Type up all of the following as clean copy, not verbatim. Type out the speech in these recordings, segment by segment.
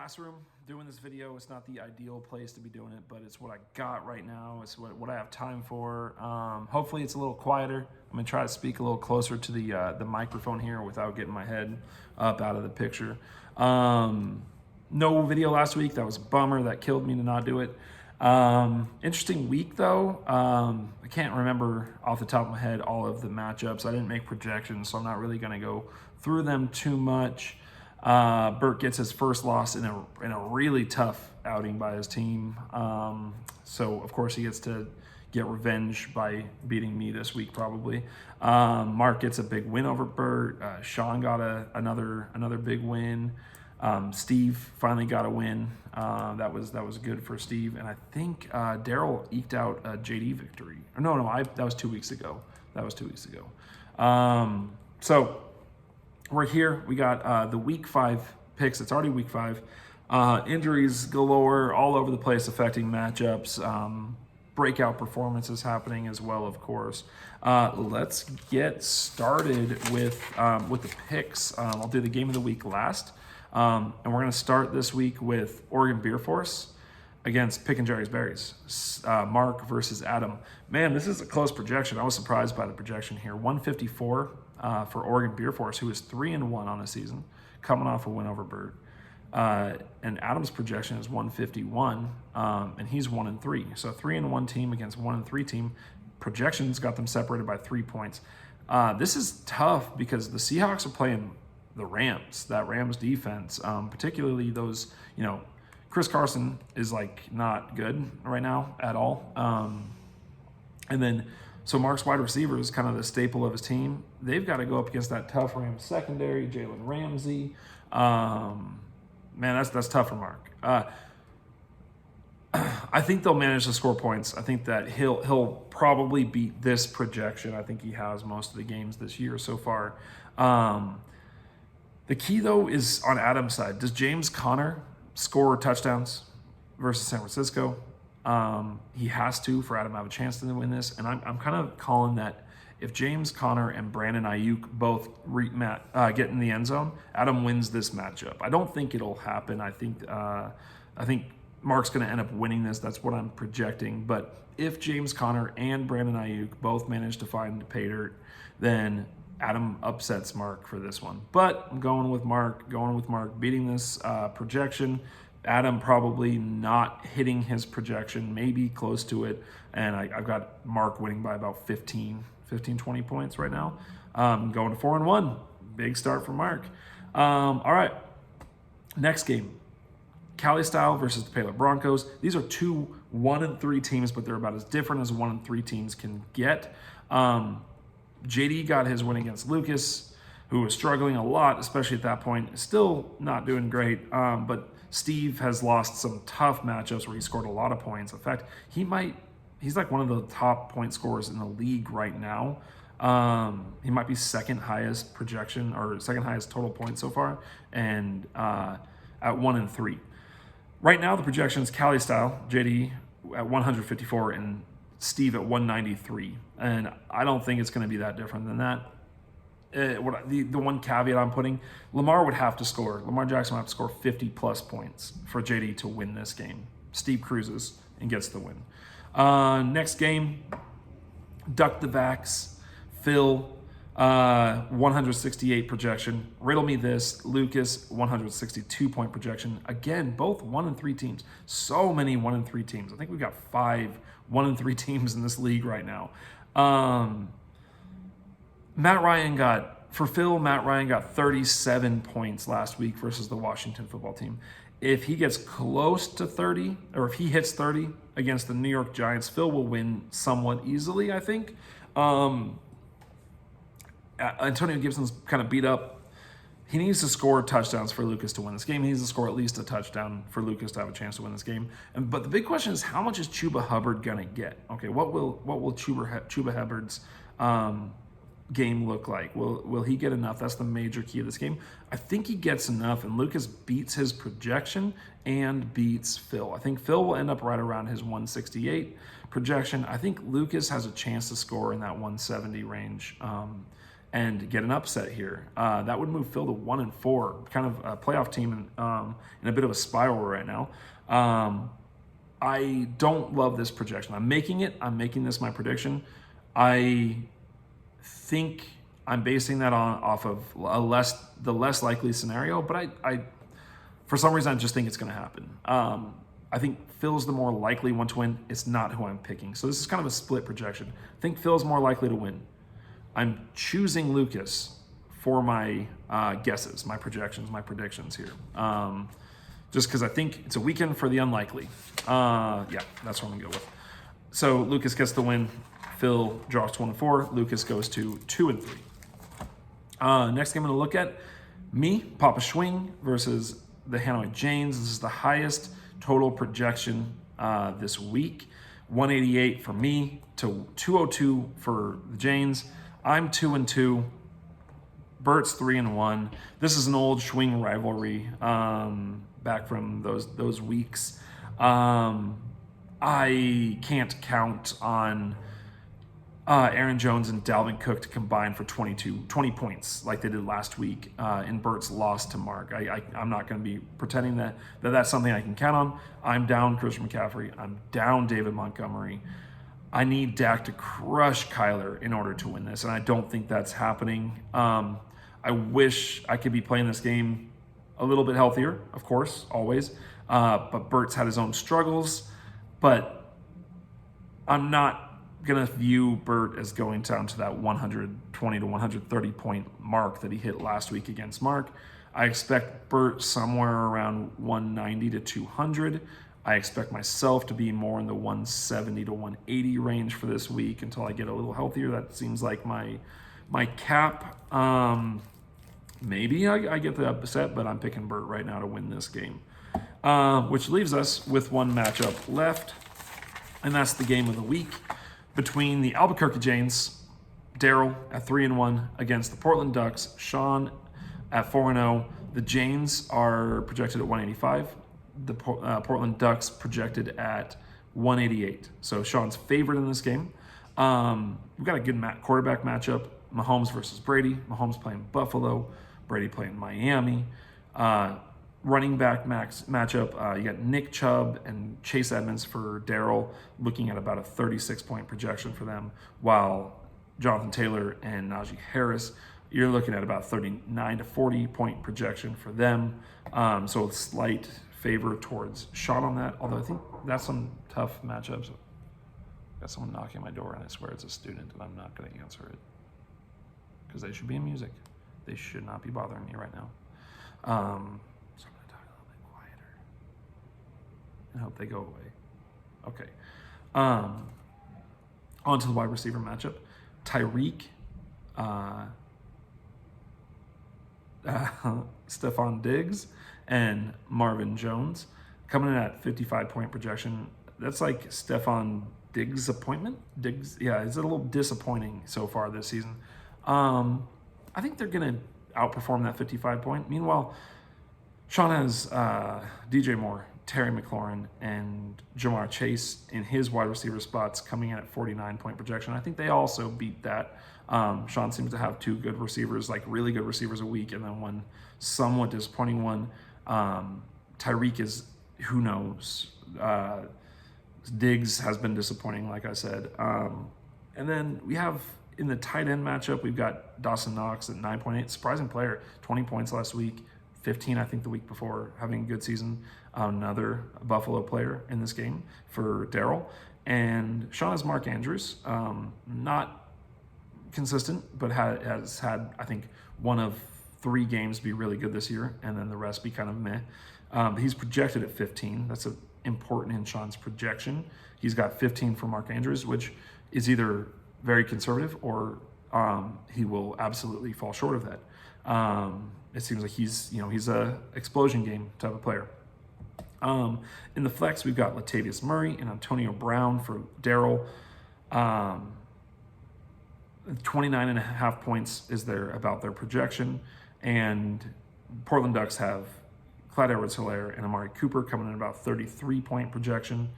classroom doing this video. It's not the ideal place to be doing it, but it's what I got right now. It's what I have time for. Hopefully it's a little quieter. I'm gonna try to speak a little closer to the microphone here without getting my head up out of the picture. No video last week. That was a bummer. That killed me to not do it. Interesting week though. I can't remember off the top of my head all of the matchups. I didn't make projections, so I'm not really gonna go through them too much. Burt gets his first loss in a really tough outing by his team. So of course he gets to get revenge by beating me this week probably. Mark gets a big win over Burt. Sean got another big win. Steve finally got a win. That was good for Steve, and I think Daryl eked out a JD victory. That was 2 weeks ago. So we're here. We got the week 5 picks. It's already week 5. Injuries galore all over the place, affecting matchups. Breakout performances happening as well, of course. Let's get started with the picks. I'll do the game of the week last. And we're going to start this week with Oregon Beer Force against Pick and Jerry's Berries. Mark versus Adam. Man, this is a close projection. I was surprised by the projection here. 154 for Oregon Beer Force, who is 3-1 on the season, coming off a win over Burt. And Adam's projection is 151, and he's 1-3. So 3-1 team against 1-3 team. Projections got them separated by 3 points. This is tough because the Seahawks are playing the Rams, that Rams defense, particularly those, Chris Carson is not good right now at all. And then, so Mark's wide receiver is kind of the staple of his team. They've got to go up against that tough Rams secondary, Jalen Ramsey. Man, that's tough for Mark. I think they'll manage to score points. I think that he'll probably beat this projection. I think he has most of the games this year so far. The key, though, is on Adam's side. Does James Conner score touchdowns versus San Francisco? He has to for Adam to have a chance to win this. And I'm kind of calling that if James Conner and Brandon Ayuk both get in the end zone, Adam wins this matchup. I don't think it'll happen. I think Mark's going to end up winning this. That's what I'm projecting. But if James Conner and Brandon Ayuk both manage to find pay dirt, then Adam upsets Mark for this one. But I'm going with Mark beating this projection. Adam probably not hitting his projection, maybe close to it. And I've got Mark winning by about 15, 20 points right now. Going to 4-1. Big start for Mark. All right. Next game. Cali Style versus the Baylor Broncos. These are two 1-3 teams, but they're about as different as 1-3 teams can get. JD got his win against Lucas, who was struggling a lot, especially at that point. Still not doing great, but Steve has lost some tough matchups where he scored a lot of points. In fact, he's like one of the top point scorers in the league right now. He might be second highest projection or second highest total points so far, and at 1-3. Right now, the projection is Cali Style, JD at 154, and Steve at 193, and I don't think it's going to be that different than that. The one caveat I'm putting, Lamar Jackson would have to score 50-plus points for JD to win this game. Steve cruises and gets the win. Next game, Duck the Vax, Phil, 168 projection. Riddle me this, Lucas, 162-point projection. Again, both 1-3 teams. So many 1-3 teams. I think we've got 5 1-3 teams in this league right now. Matt Ryan got 37 points last week versus the Washington football team. If he gets close to 30, or if he hits 30 against the New York Giants, Phil will win somewhat easily, I think. Antonio Gibson's kind of beat up. He needs to score touchdowns for Lucas to win this game. He needs to score at least a touchdown for Lucas to have a chance to win this game. But the big question is, how much is Chuba Hubbard gonna get? Okay, what will Chuba Hubbard's game look like? Will he get enough? That's the major key of this game. I think he gets enough, and Lucas beats his projection and beats Phil. I think Phil will end up right around his 168 projection. I think Lucas has a chance to score in that 170 range. and get an upset here. That would move Phil to 1-4, kind of a playoff team in a bit of a spiral right now. I don't love this projection. I'm making this my prediction. I think I'm basing that off of the less likely scenario, but I for some reason I just think it's going to happen. I think Phil's the more likely one to win. It's not who I'm picking. So this is kind of a split projection. I think Phil's more likely to win. I'm choosing Lucas for my guesses, my projections, my predictions here. Just because I think it's a weekend for the unlikely. Yeah, that's what I'm going to go with. So Lucas gets the win. Phil drops 1-4. Lucas goes to 2-3. Next game I'm going to look at, me, Papa Schwing versus the Hanoi Janes. This is the highest total projection this week. 188 for me to 202 for the Janes. I'm 2-2. Bert's 3-1. This is an old Schwing rivalry back from those weeks. I can't count on Aaron Jones and Dalvin Cook to combine for 20 points like they did last week in Bert's loss to Mark. I'm not going to be pretending that's something I can count on. I'm down Christian McCaffrey. I'm down David Montgomery. I need Dak to crush Kyler in order to win this, and I don't think that's happening. I wish I could be playing this game a little bit healthier, of course, always. But Bert's had his own struggles. But I'm not going to view Bert as going down to that 120 to 130 point mark that he hit last week against Mark. I expect Bert somewhere around 190 to 200. I expect myself to be more in the 170 to 180 range for this week until I get a little healthier. That seems like my cap. Maybe I get the upset, but I'm picking Bert right now to win this game. Which leaves us with one matchup left, and that's the game of the week between the Albuquerque Janes, Daryl at 3-1 against the Portland Ducks, Sean at 4-0. The Janes are projected at 185. The Portland Ducks projected at 188. So Sean's favored in this game. We've got a good quarterback matchup. Mahomes versus Brady. Mahomes playing Buffalo. Brady playing Miami. Running back matchup, you got Nick Chubb and Chase Edmonds for Daryl, looking at about a 36-point projection for them, while Jonathan Taylor and Najee Harris, you're looking at about 39 to 40-point projection for them. So a slight favor towards Sean on that, although I think that's some tough matchups. Got someone knocking on my door, and I swear it's a student, and I'm not going to answer it because they should be in music. They should not be bothering me right now. So I'm going to talk a little bit quieter and hope they go away. Okay. On to the wide receiver matchup. Tyreek, Stephon Diggs, and Marvin Jones coming in at 55-point projection. That's like Stephon Diggs' appointment. Diggs, yeah, it's a little disappointing so far this season. I think they're going to outperform that 55-point. Meanwhile, Sean has DJ Moore, Terry McLaurin, and Jamar Chase in his wide receiver spots coming in at 49-point projection. I think they also beat that. Sean seems to have two good receivers, like really good receivers a week, and then one somewhat disappointing one. Tyreek is, who knows. Diggs has been disappointing, like I said. And then we have, in the tight end matchup, we've got Dawson Knox at 9.8. Surprising player, 20 points last week, 15, I think, the week before, having a good season. Another Buffalo player in this game for Daryl. And Sean has Mark Andrews. Not consistent, but has had, I think, one of 3 games be really good this year, and then the rest be kind of meh. He's projected at 15. That's important in Sean's projection. He's got 15 for Mark Andrews, which is either very conservative or he will absolutely fall short of that. It seems like he's a explosion game type of player. In the flex, we've got Latavius Murray and Antonio Brown for Daryl. 29.5 points is about their projection, and Portland Ducks have Clyde Edwards-Helaire and Amari Cooper coming in about 33-point projection.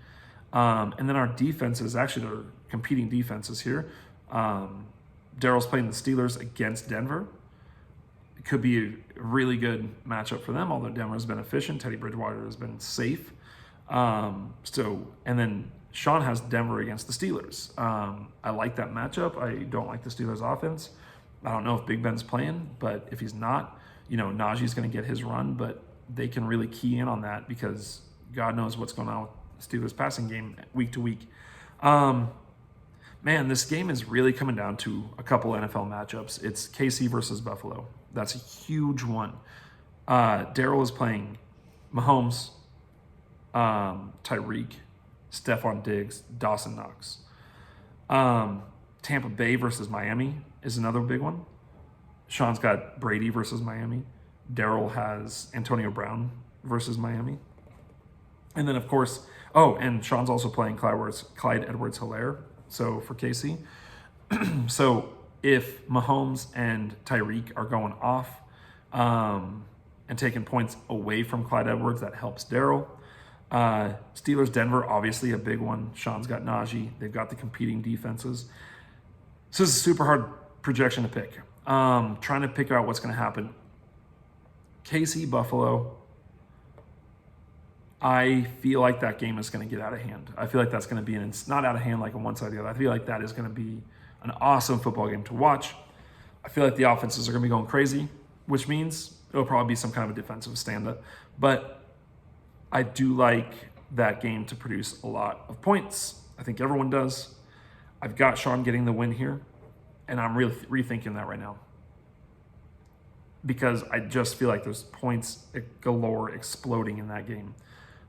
And then our defenses, actually they're competing defenses here. Daryl's playing the Steelers against Denver. It could be a really good matchup for them, although Denver's been efficient. Teddy Bridgewater has been safe. And then Sean has Denver against the Steelers. I like that matchup. I don't like the Steelers offense. I don't know if Big Ben's playing, but if he's not, Najee's going to get his run, but they can really key in on that because God knows what's going on with the Steelers passing game week to week. Man, this game is really coming down to a couple NFL matchups. It's KC versus Buffalo. That's a huge one. Daryl is playing Mahomes, Tyreek, Stephon Diggs, Dawson Knox. Tampa Bay versus Miami is another big one. Sean's got Brady versus Miami. Daryl has Antonio Brown versus Miami. And then, of course, and Sean's also playing Clyde Edwards-Helaire, so for KC. So if Mahomes and Tyreek are going off and taking points away from Clyde Edwards, that helps Daryl. Steelers, Denver, obviously a big one. Sean's got Najee. They've got the competing defenses. So this is a super hard projection to pick. Trying to pick out what's going to happen. KC, Buffalo. I feel like that game is going to get out of hand. I feel like that's going to be it's not out of hand like on one side or the other. I feel like that is going to be an awesome football game to watch. I feel like the offenses are going to be going crazy, which means it'll probably be some kind of a defensive stand-up. But I do like that game to produce a lot of points. I think everyone does. I've got Sean getting the win here, and I'm really rethinking that right now because I just feel like there's points galore exploding in that game.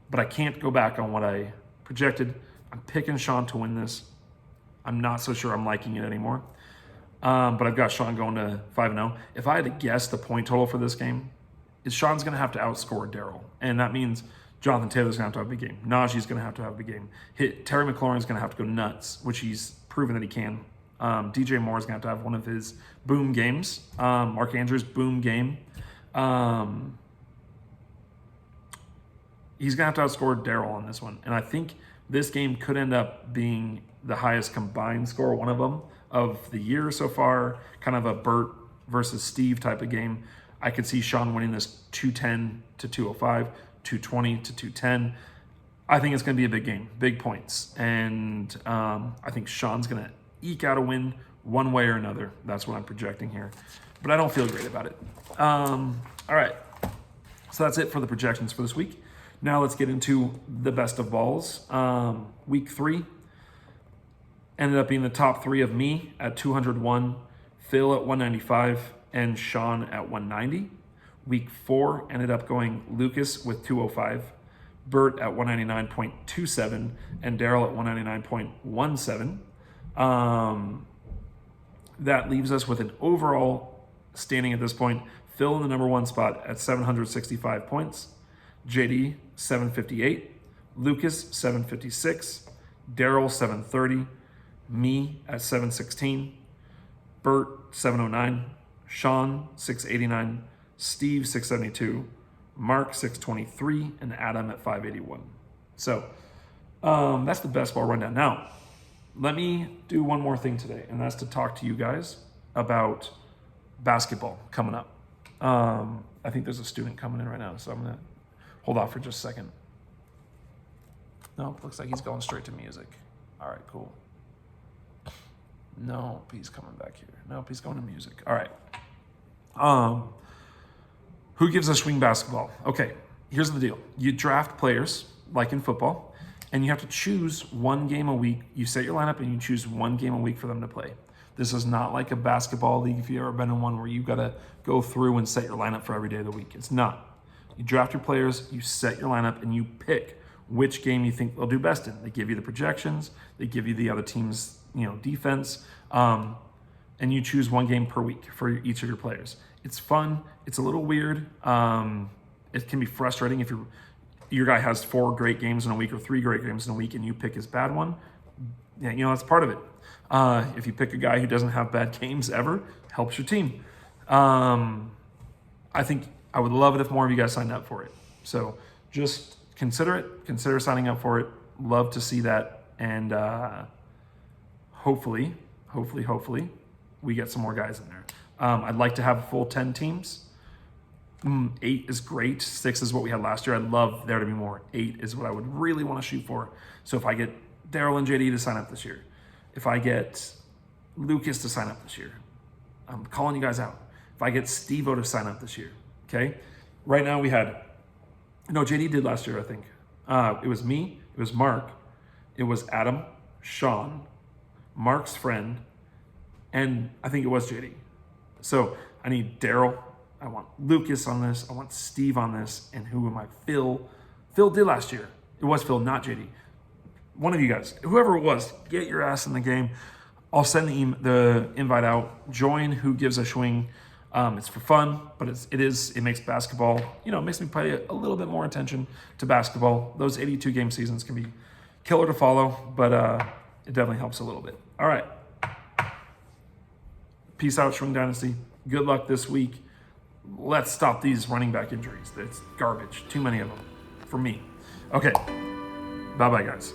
But I can't go back on what I projected. I'm picking Sean to win this. I'm not so sure I'm liking it anymore. But I've got Sean going to 5-0. If I had to guess the point total for this game, Sean's going to have to outscore Daryl. And that means Jonathan Taylor's going to have a big game. Najee's going to have a big game. Terry McLaurin's going to have to go nuts, which he's proven that he can. DJ Moore's going to have one of his boom games. Mark Andrews' boom game. He's going to have to outscore Daryl on this one. And I think this game could end up being the highest combined score, one of them, of the year so far. Kind of a Bert versus Steve type of game. I could see Sean winning this 210 to 205, 220 to 210. I think it's going to be a big game, big points. And I think Sean's going to eke out a win one way or another. That's what I'm projecting here. But I don't feel great about it. All right. So that's it for the projections for this week. Now let's get into the best of balls. Week 3 ended up being the top 3 of me at 201, Phil at 195, and Sean at 190. Week 4 ended up going Lucas with 205, Bert at 199.27, and Daryl at 199.17. That leaves us with an overall standing at this point. Phil in the number 1 spot at 765 points. JD, 758. Lucas, 756. Daryl, 730. Me at 716. Bert, 709. Sean, 689. Steve, 672. Mark, 623. And Adam at 581. So that's the best ball rundown. Now, let me do one more thing today, and that's to talk to you guys about basketball coming up. I think there's a student coming in right now, so I'm going to hold off for just a second. No, looks like he's going straight to music. All right, cool. Nope, he's coming back here. Nope, he's going to music. All right. Who gives us swing basketball? Okay, here's the deal. You draft players, like in football, and you have to choose one game a week. You set your lineup and you choose one game a week for them to play. This is not like a basketball league, if you've ever been in one, where you've got to go through and set your lineup for every day of the week. It's not. You draft your players, you set your lineup, and you pick which game you think they'll do best in. They give you the projections, they give you the other team's defense, and you choose one game per week for each of your players. It's fun. It's a little weird. It can be frustrating if your guy has 4 great games in a week or 3 great games in a week, and you pick his bad one. Yeah, that's part of it. If you pick a guy who doesn't have bad games ever, helps your team. I think I would love it if more of you guys signed up for it. So just consider it. Consider signing up for it. Love to see that. And hopefully, we get some more guys in there. I'd like to have a full 10 teams. 8 is great. 6 is what we had last year. I'd love there to be more. 8 is what I would really want to shoot for. So if I get Daryl and JD to sign up this year, if I get Lucas to sign up this year, I'm calling you guys out. If I get Steve-O to sign up this year, okay? Right now we had, JD did last year, I think. It was me, it was Mark, it was Adam, Sean, Mark's friend, and I think it was JD. So I need Daryl, I want Lucas on this, I want Steve on this, and who am I? Phil. Phil did last year. It was Phil, not JD. One of you guys, whoever it was, get your ass in the game. I'll send the invite out. Join Who Gives a Schwing. It's for fun, but it makes basketball, it makes me pay a little bit more attention to basketball. Those 82 game seasons can be killer to follow, but it definitely helps a little bit. All right. Peace out, Schwing Dynasty. Good luck this week. Let's stop these running back injuries. It's garbage. Too many of them for me. Okay. Bye-bye, guys.